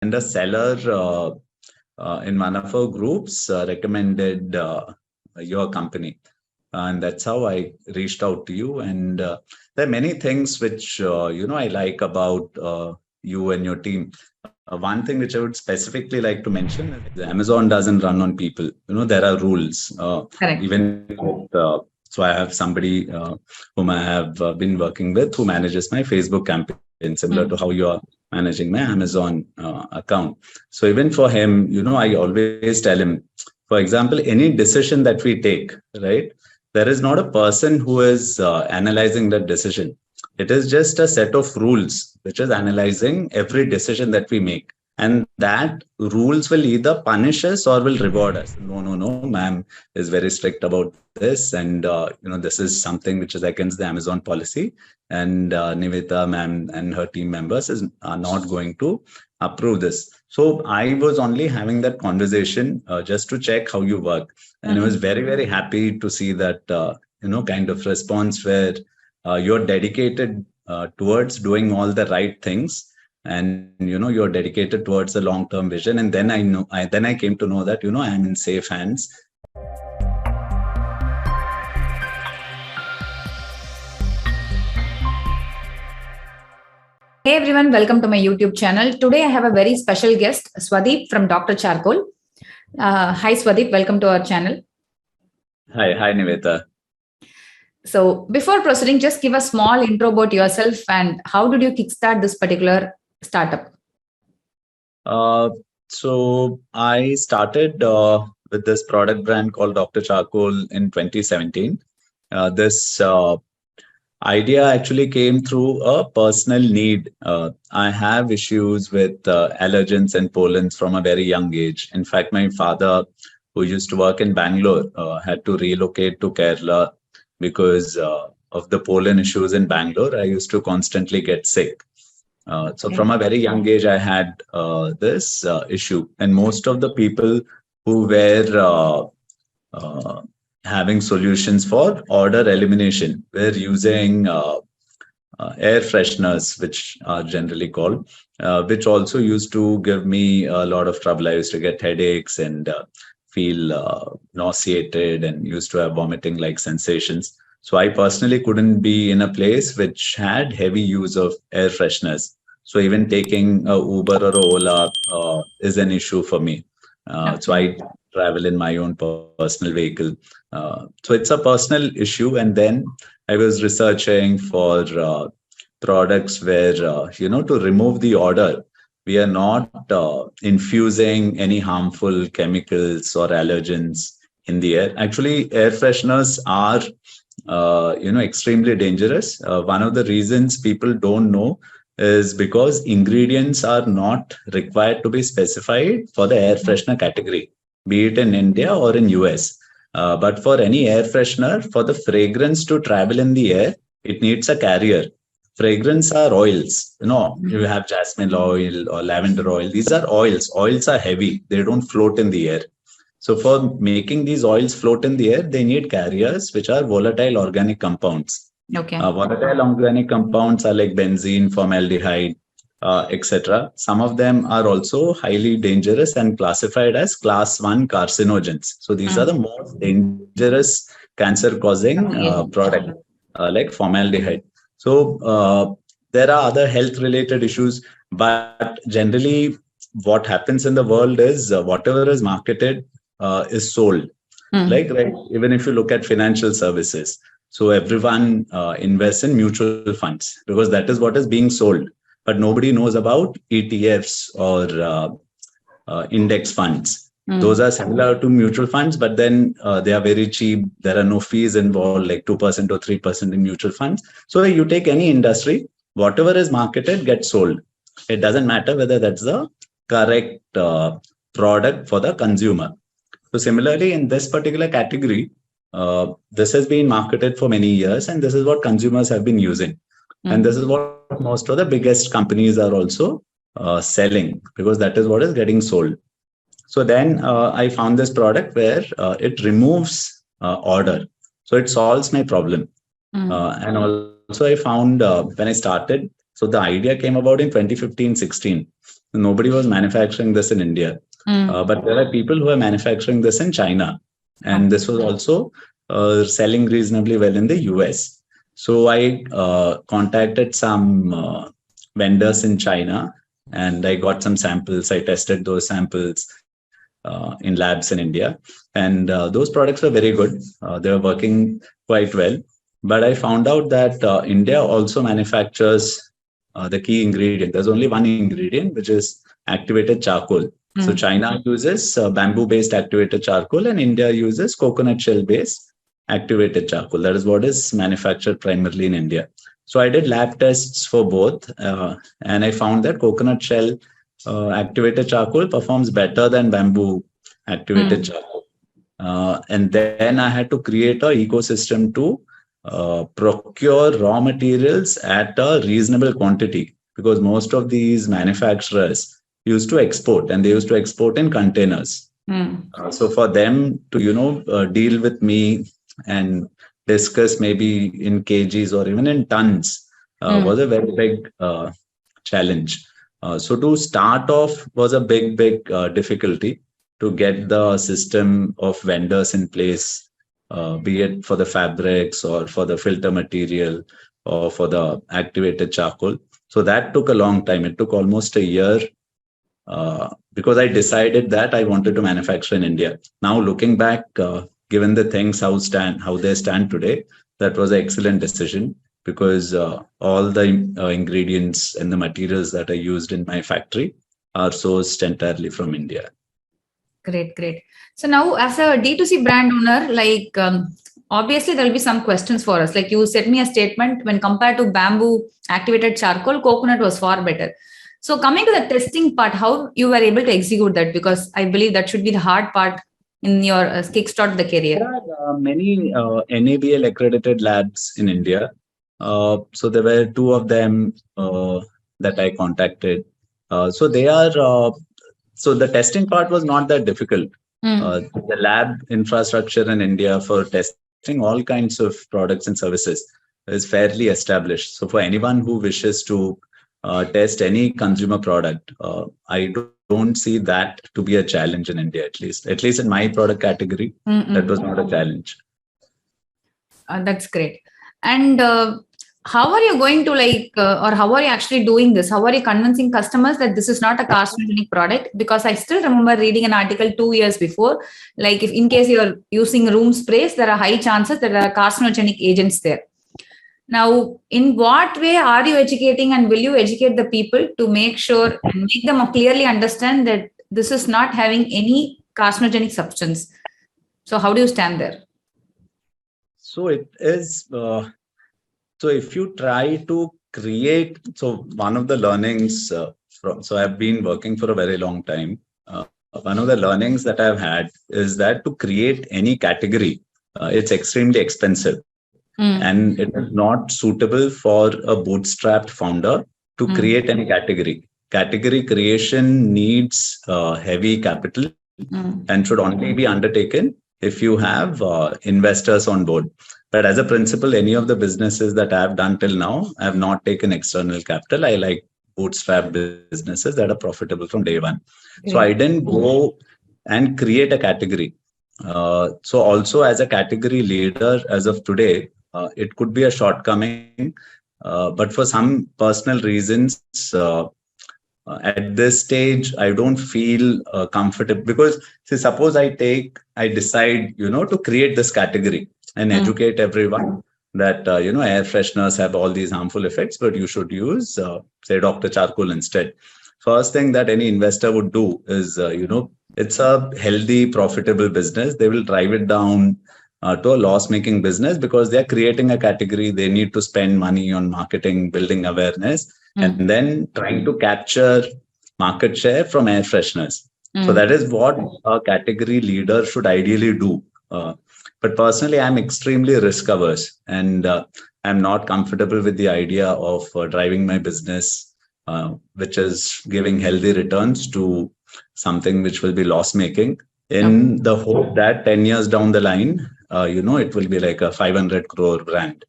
and a seller in one of our groups recommended your company. And that's how I reached out to you. And there are many things which, I like about you and your team. One thing which I would specifically like to mention is Amazon doesn't run on people. There are rules. Correct. Even so, I have somebody whom I have been working with who manages my Facebook campaign, similar to how you are managing my Amazon account. So even for him, I always tell him, for example, any decision that we take, right? There is not a person who is analyzing that decision. It is just a set of rules which is analyzing every decision that we make. And that rules will either punish us or will reward us. No, ma'am is very strict about this. And, this is something which is against the Amazon policy. And Nivita ma'am and her team members are not going to approve this. So I was only having that conversation just to check how you work. And I was very, very happy to see that, kind of response where you're dedicated towards doing all the right things. And, you're dedicated towards the long-term vision. And then I came to know that, I am in safe hands. Hey everyone, welcome to my YouTube channel. Today I have a very special guest, Swadeep from Dr. Charcoal. Hi Swadeep, welcome to our channel. Hi Nivita. So before proceeding, just give a small intro about yourself and how did you kickstart this particular startup? So I started with this product brand called Dr. Charcoal in 2017. This idea actually came through a personal need. I have issues with allergens and pollens from a very young age. In fact, my father, who used to work in Bangalore, had to relocate to Kerala because of the pollen issues in Bangalore. I used to constantly get sick. So from a very young age, I had this issue. And most of the people who were having solutions for odor elimination were using air fresheners, which are generally called, which also used to give me a lot of trouble. I used to get headaches and feel nauseated and used to have vomiting-like sensations. So I personally couldn't be in a place which had heavy use of air fresheners. So even taking a Uber or a Ola is an issue for me. So I travel in my own personal vehicle. So it's a personal issue. And then I was researching for products where, to remove the odor, we are not infusing any harmful chemicals or allergens in the air. Actually, air fresheners are, extremely dangerous. One of the reasons people don't know is because ingredients are not required to be specified for the air freshener category, be it in India or in US. But for any air freshener, for the fragrance to travel in the air, it needs a carrier. Fragrance are oils. You have jasmine oil or lavender oil. These are oils. Oils are heavy. They don't float in the air. So for making these oils float in the air, they need carriers, which are volatile organic compounds. Okay. Volatile organic compounds are like benzene, formaldehyde, etc. Some of them are also highly dangerous and classified as class 1 carcinogens. So these are the most dangerous cancer-causing product, like formaldehyde. So there are other health-related issues, but generally what happens in the world is whatever is marketed is sold. Like, right, even if you look at financial services, so everyone invests in mutual funds because that is what is being sold. But nobody knows about ETFs or index funds. Those are similar to mutual funds, but then they are very cheap. There are no fees involved, like 2% or 3% in mutual funds. So you take any industry, whatever is marketed gets sold. It doesn't matter whether that's the correct product for the consumer. So similarly, in this particular category, this has been marketed for many years, and this is what consumers have been using. And this is what most of the biggest companies are also selling, because that is what is getting sold. So then I found this product where it removes odor. So it solves my problem. And also I found when I started, so the idea came about in 2015-16. Nobody was manufacturing this in India. But there are people who are manufacturing this in China. And this was also selling reasonably well in the US. So I contacted some vendors in China and I got some samples. I tested those samples in labs in India. And those products were very good. They were working quite well. But I found out that India also manufactures the key ingredient. There's only one ingredient, which is activated charcoal. So China uses bamboo-based activated charcoal and India uses coconut shell-based activated charcoal. That is what is manufactured primarily in India. So I did lab tests for both and I found that coconut shell activated charcoal performs better than bamboo activated charcoal. And then I had to create an ecosystem to procure raw materials at a reasonable quantity because most of these manufacturers used to export and they used to export in containers. So for them to, deal with me and discuss maybe in kgs or even in tons was a very big challenge. So to start off was a big difficulty to get the system of vendors in place, be it for the fabrics or for the filter material or for the activated charcoal. So that took a long time. It took almost a year because I decided that I wanted to manufacture in India. Now looking back, given the things how they stand today, that was an excellent decision because all the ingredients and the materials that are used in my factory are sourced entirely from India. Great. So now as a D2C brand owner, like obviously there will be some questions for us. Like you sent me a statement when compared to bamboo activated charcoal, coconut was far better. So coming to the testing part, how you were able to execute that? Because I believe that should be the hard part in your kickstart the career. There are many NABL accredited labs in India. So there were two of them that I contacted. So they are, so the testing part was not that difficult. The lab infrastructure in India for testing all kinds of products and services is fairly established. So for anyone who wishes to test any consumer product, I don't see that to be a challenge in India, at least in my product category. That was not a challenge. That's great. And how are you going to or how are you actually doing this? How are you convincing customers that this is not a carcinogenic product? Because I still remember reading an article 2 years before, like if in case you're using room sprays, there are high chances that there are carcinogenic agents there. Now, in what way are you educating and will you educate the people to make sure and make them clearly understand that this is not having any carcinogenic substance? So how do you stand there? So it is, so if you try to create, so one of the learnings so I've been working for a very long time. One of the learnings that I've had is that to create any category, it's extremely expensive. And it is not suitable for a bootstrapped founder to create any category. Category creation needs heavy capital and should only be undertaken if you have investors on board. But as a principle, any of the businesses that I've done till now, I have not taken external capital. I like bootstrap businesses that are profitable from day one. So I didn't go and create a category. So also as a category leader as of today, it could be a shortcoming, but for some personal reasons, at this stage, I don't feel comfortable because suppose I decide, to create this category and educate everyone that, air fresheners have all these harmful effects, but you should use, say, Dr. Charcoal instead. First thing that any investor would do is, it's a healthy, profitable business. They will drive it down to a loss-making business because they're creating a category. They need to spend money on marketing, building awareness, and then trying to capture market share from air fresheners. So that is what a category leader should ideally do. But personally, I'm extremely risk averse and I'm not comfortable with the idea of driving my business, which is giving healthy returns to something which will be loss-making in the hope that 10 years down the line, it will be like a 500 crore brand.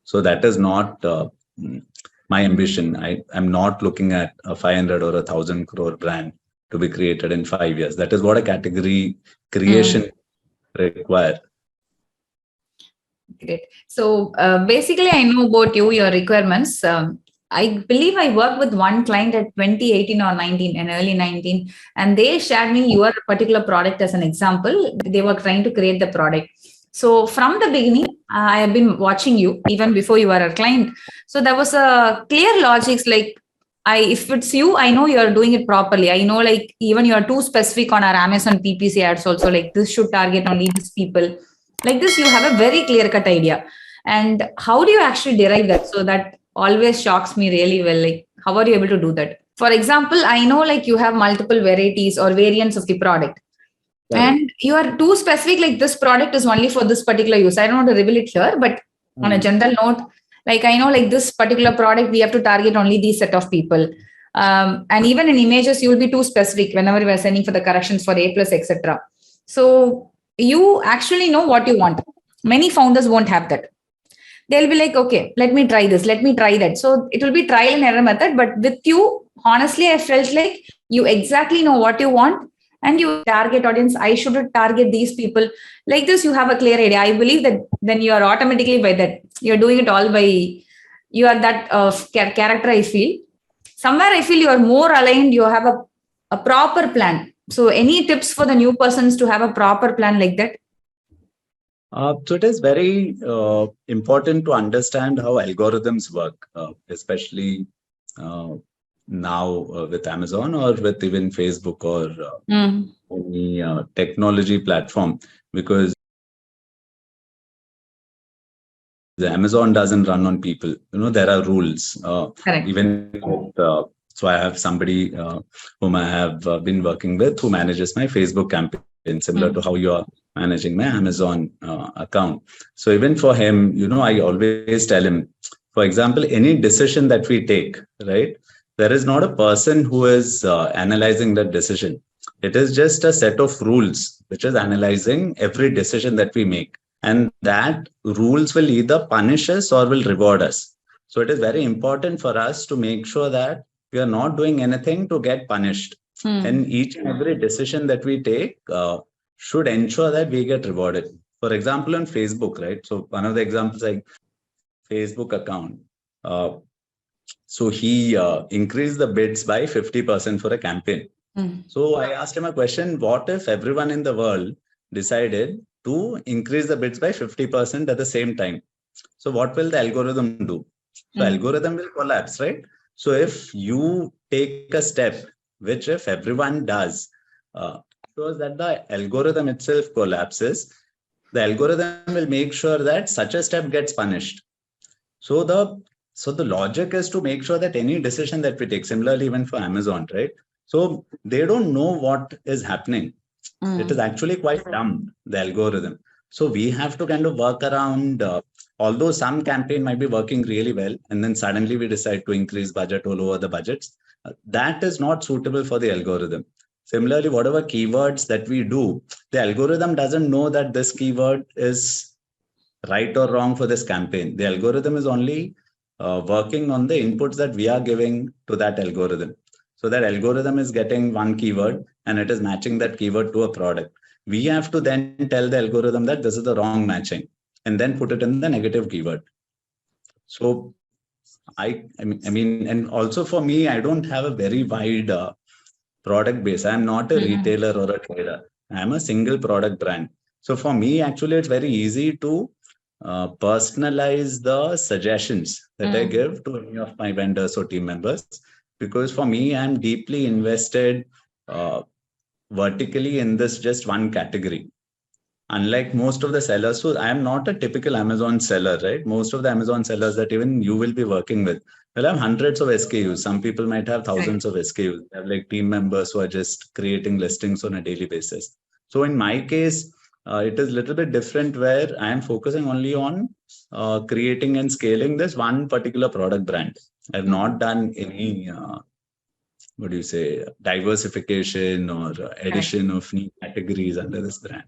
So that is not my ambition. I'm not looking at a 500 or 1,000 crore brand to be created in 5 years. That is what a category creation require. Great. So basically, I know about you, your requirements. I believe I worked with one client at 2018 or 19 and early 19, and they shared me your particular product as an example. They were trying to create the product. So from the beginning, I have been watching you even before you were a client. So there was a clear logics like if it's you, I know you're doing it properly. I know like even you're too specific on our Amazon PPC ads also, like this should target only these people. Like this, you have a very clear cut idea. And how do you actually derive that? So that always shocks me really well. Like, how are you able to do that? For example, I know like you have multiple varieties or variants of the product. And you are too specific, like this product is only for this particular use. I don't want to reveal it here, but on a general note, like I know like this particular product, we have to target only these set of people. And even in images, you will be too specific whenever we are sending for the corrections for A plus, etc. So you actually know what you want. Many founders won't have that. They'll be like, okay, let me try this, let me try that. So it will be trial and error method. But with you, honestly, I felt like you exactly know what you want and you target audience. I should target these people. Like this, you have a clear idea. I believe that then you are automatically by that. You're doing it all by, you are that character, I feel. Somewhere I feel you are more aligned. You have a proper plan. So any tips for the new persons to have a proper plan like that? So it is very important to understand how algorithms work, especially now with Amazon or with even Facebook or any technology platform, because Amazon doesn't run on people. You know, there are rules. Even with, so I have somebody whom I have been working with who manages my Facebook campaign, similar to how you are managing my Amazon account. So even for him, you know, I always tell him, for example, any decision that we take, right? There is not a person who is analyzing that decision. It is just a set of rules which is analyzing every decision that we make. And that rules will either punish us or will reward us. So it is very important for us to make sure that we are not doing anything to get punished. And each and every decision that we take should ensure that we get rewarded. For example, on Facebook, right? So one of the examples, like Facebook account. So he increased the bids by 50% for a campaign. So I asked him a question: what if everyone in the world decided to increase the bids by 50% at the same time? So what will the algorithm do? So algorithm will collapse, right? So if you take a step, which if everyone does, shows that the algorithm itself collapses, the algorithm will make sure that such a step gets punished. So the logic is to make sure that any decision that we take, similarly even for Amazon, right? So they don't know what is happening. It is actually quite dumb, the algorithm. So we have to kind of work around, although some campaign might be working really well, and then suddenly we decide to increase budget or lower the budgets. That is not suitable for the algorithm. Similarly, whatever keywords that we do, the algorithm doesn't know that this keyword is right or wrong for this campaign. The algorithm is only working on the inputs that we are giving to that algorithm. So that algorithm is getting one keyword and it is matching that keyword to a product. We have to then tell the algorithm that this is the wrong matching and then put it in the negative keyword. So I mean, and also for me, I don't have a very wide product base. I'm not a retailer or a trader. I'm a single product brand. So for me, actually, it's very easy to personalize the suggestions that I give to any of my vendors or team members. Because for me, I'm deeply invested vertically in this just one category. Unlike most of the sellers, so I am not a typical Amazon seller, right? Most of the Amazon sellers that even you will be working with will have hundreds of SKUs. Some people might have thousands of SKUs. They have like team members who are just creating listings on a daily basis. So in my case, it is a little bit different where I am focusing only on creating and scaling this one particular product brand. I have not done any, what do you say, diversification or addition of new categories under this brand.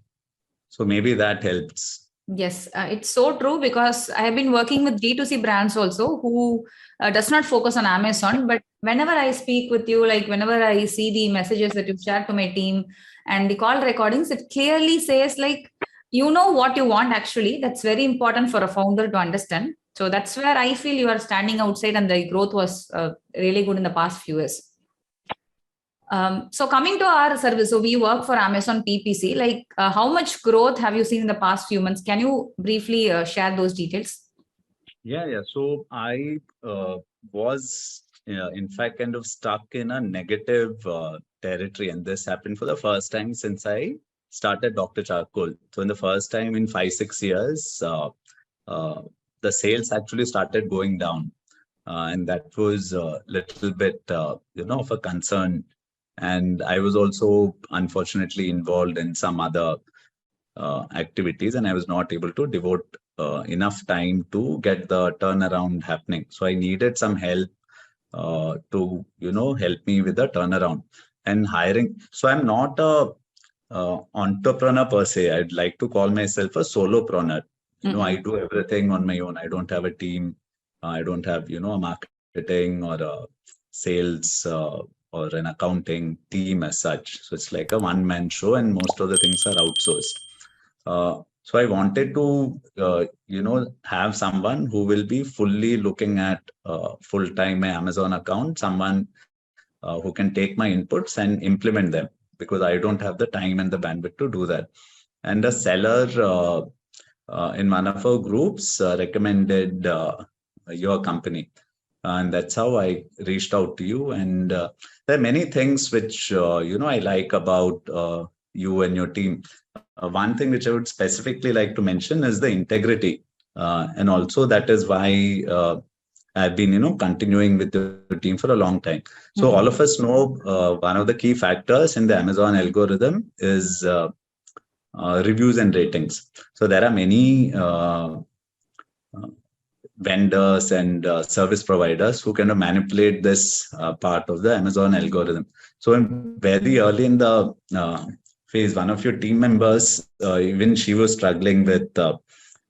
So maybe that helps. Yes, it's so true because I have been working with D2C brands also who does not focus on Amazon. But whenever I speak with you, like whenever I see the messages that you've shared to my team and the call recordings, it clearly says like, you know what you want actually. That's very important for a founder to understand. So that's where I feel you are standing outside and the growth was really good in the past few years. So coming to our service, so we work for Amazon PPC. Like, how much growth have you seen in the past few months? Can you briefly share those details? Yeah. So I was, in fact, kind of stuck in a negative territory, and this happened for the first time since I started Dr. Charcoal. So, in the first time in 5-6 years, uh, the sales actually started going down, and that was a little bit, of a concern. And I was also unfortunately involved in some other activities, and I was not able to devote enough time to get the turnaround happening. So I needed some help to help me with the turnaround and hiring. So I'm not a entrepreneur per se. I'd like to call myself a solopreneur. I do everything on my own. I don't have a team. I don't have a marketing or a sales or an accounting team as such. So it's like a one-man show, and most of the things are outsourced. So I wanted to, have someone who will be fully looking at full-time my Amazon account, someone who can take my inputs and implement them, because I don't have the time and the bandwidth to do that. And a seller in one of our groups recommended your company. And that's how I reached out to you. And there are many things which, I like about you and your team. One thing which I would specifically like to mention is the integrity. And also that is why I've been, continuing with the team for a long time. So all of us know one of the key factors in the Amazon algorithm is reviews and ratings. So there are many vendors and service providers who kind of manipulate this part of the Amazon algorithm. So very early in the phase, one of your team members, even she was struggling with the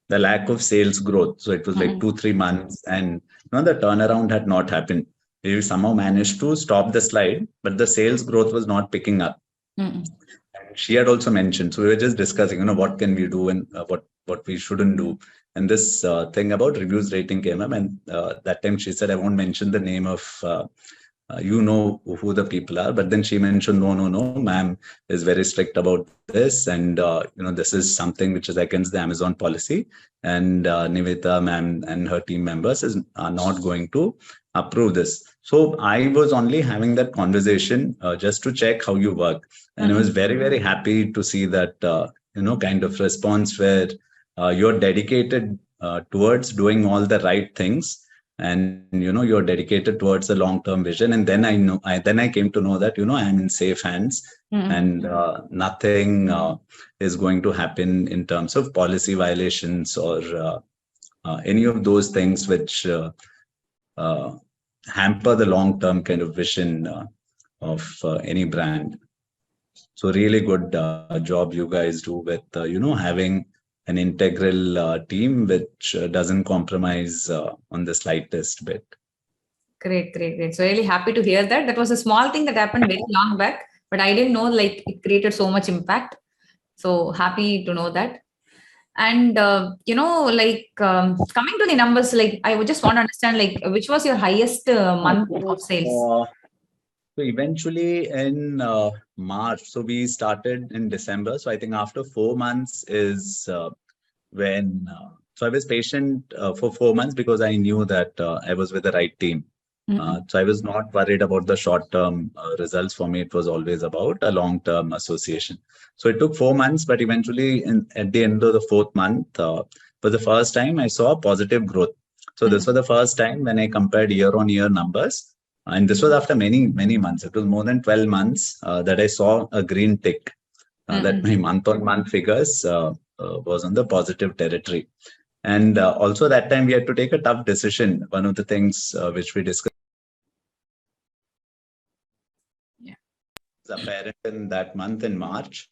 lack of sales growth. So it was like 2-3 months, and the turnaround had not happened. We somehow managed to stop the slide, but the sales growth was not picking up. And she had also mentioned, so we were just discussing, what can we do and what we shouldn't do. And this thing about reviews rating came up, and that time she said, I won't mention the name of who the people are. But then she mentioned, no, ma'am is very strict about this. And, this is something which is against the Amazon policy. And Nivita ma'am and her team members are not going to approve this. So I was only having that conversation just to check how you work. And I was very, very happy to see that, kind of response where you're dedicated towards doing all the right things, and you're dedicated towards the long-term vision. And then I came to know that I'm in safe hands, and nothing is going to happen in terms of policy violations or any of those things which hamper the long-term kind of vision of any brand. So really good job you guys do with having an integral team which doesn't compromise on the slightest bit. Great. So really happy to hear that. That was a small thing that happened very long back, but I didn't know like it created so much impact. So happy to know that. And coming to the numbers, like I would just want to understand, like which was your highest month of sales? So eventually in March, so we started in December. So I think after 4 months is when, so I was patient for 4 months because I knew that I was with the right team. So I was not worried about the short-term results. For me, it was always about a long-term association. So it took 4 months, but eventually at the end of the 4th month, for the first time, I saw positive growth. So this was the first time when I compared year-on-year numbers. And this was after many, many months. It was more than 12 months that I saw a green tick, that my month-on-month figures was on the positive territory. And also that time we had to take a tough decision. One of the things which we discussed apparent in that month in March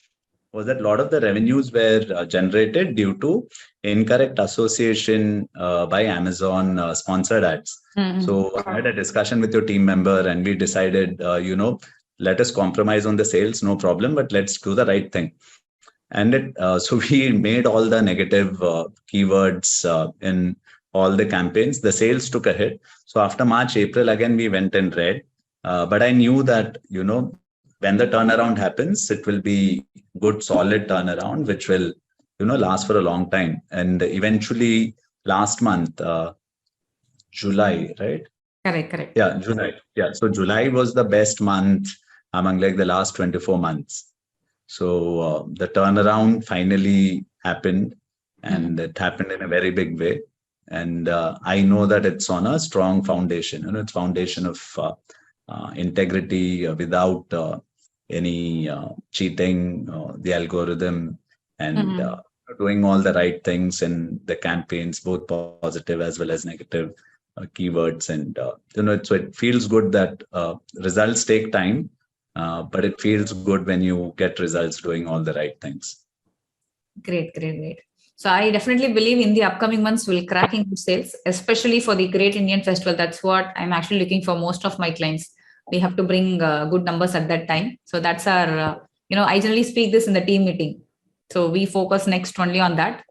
was that a lot of the revenues were generated due to incorrect association by Amazon sponsored ads. So I had a discussion with your team member and we decided, let us compromise on the sales, no problem, but let's do the right thing. And so we made all the negative keywords in all the campaigns. The sales took a hit. So after March, April, again, we went in red. But I knew that, when the turnaround happens, it will be good, solid turnaround, which will, last for a long time. And eventually last month, July, right? Correct. Yeah, July. Yeah. So July was the best month among like the last 24 months. So the turnaround finally happened, and it happened in a very big way. And I know that it's on a strong foundation. It's foundation of integrity without any cheating, the algorithm, and doing all the right things in the campaigns, both positive as well as negative keywords. And so it feels good that results take time. But it feels good when you get results doing all the right things. Great. So I definitely believe in the upcoming months we'll crack into sales, especially for the Great Indian Festival. That's what I'm actually looking for most of my clients. We have to bring good numbers at that time. So that's our, I generally speak this in the team meeting. So we focus next only on that.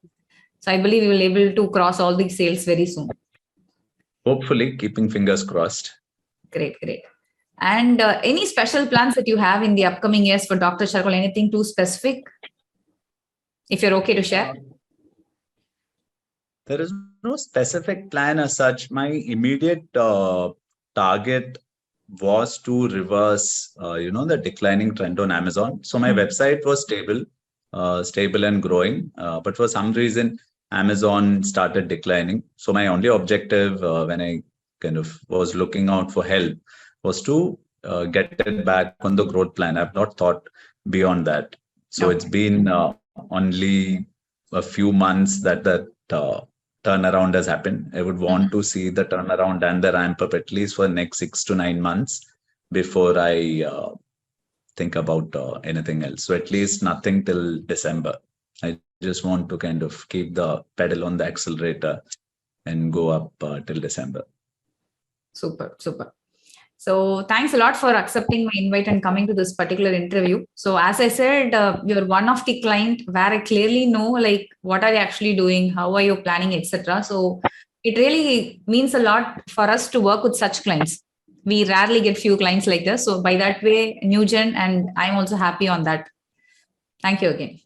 So I believe we will be able to cross all the sales very soon. Hopefully, keeping fingers crossed. Great. And any special plans that you have in the upcoming years for Dr. Charcoal? Anything too specific? If you're okay to share. There is no specific plan as such. My immediate target was to reverse, the declining trend on Amazon. So my website was stable and growing. But for some reason, Amazon started declining. So my only objective when I kind of was looking out for help was to get it back on the growth plan. I've not thought beyond that. So It's been only a few months that turnaround has happened. I would want to see the turnaround and the ramp up at least for the next 6 to 9 months before I think about anything else. So at least nothing till December. I just want to kind of keep the pedal on the accelerator and go up till December. Super. So thanks a lot for accepting my invite and coming to this particular interview. So as I said, you're one of the client where I clearly know like what are you actually doing, how are you planning, etc. So it really means a lot for us to work with such clients. We rarely get few clients like this. So by that way, Newgen, and I'm also happy on that. Thank you again.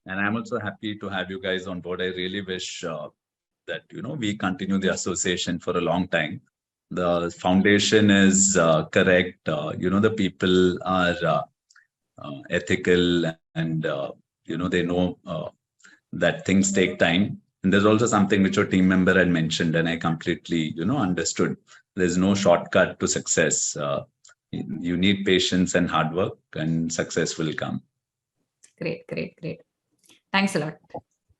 And I'm also happy to have you guys on board. I really wish that we continue the association for a long time. The foundation is correct. The people are ethical, and they know that things take time. And there's also something which your team member had mentioned, and I completely understood. There's no shortcut to success. You need patience and hard work, and success will come. Great. Thanks a lot.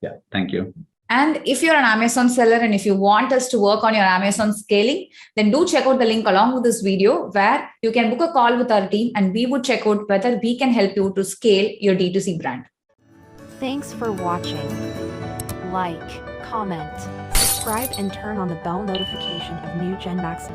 Yeah, thank you. And if you're an Amazon seller and if you want us to work on your Amazon scaling, then do check out the link along with this video where you can book a call with our team and we would check out whether we can help you to scale your D2C brand. Thanks for watching. Like, comment, subscribe, and turn on the bell notification of new Gen Max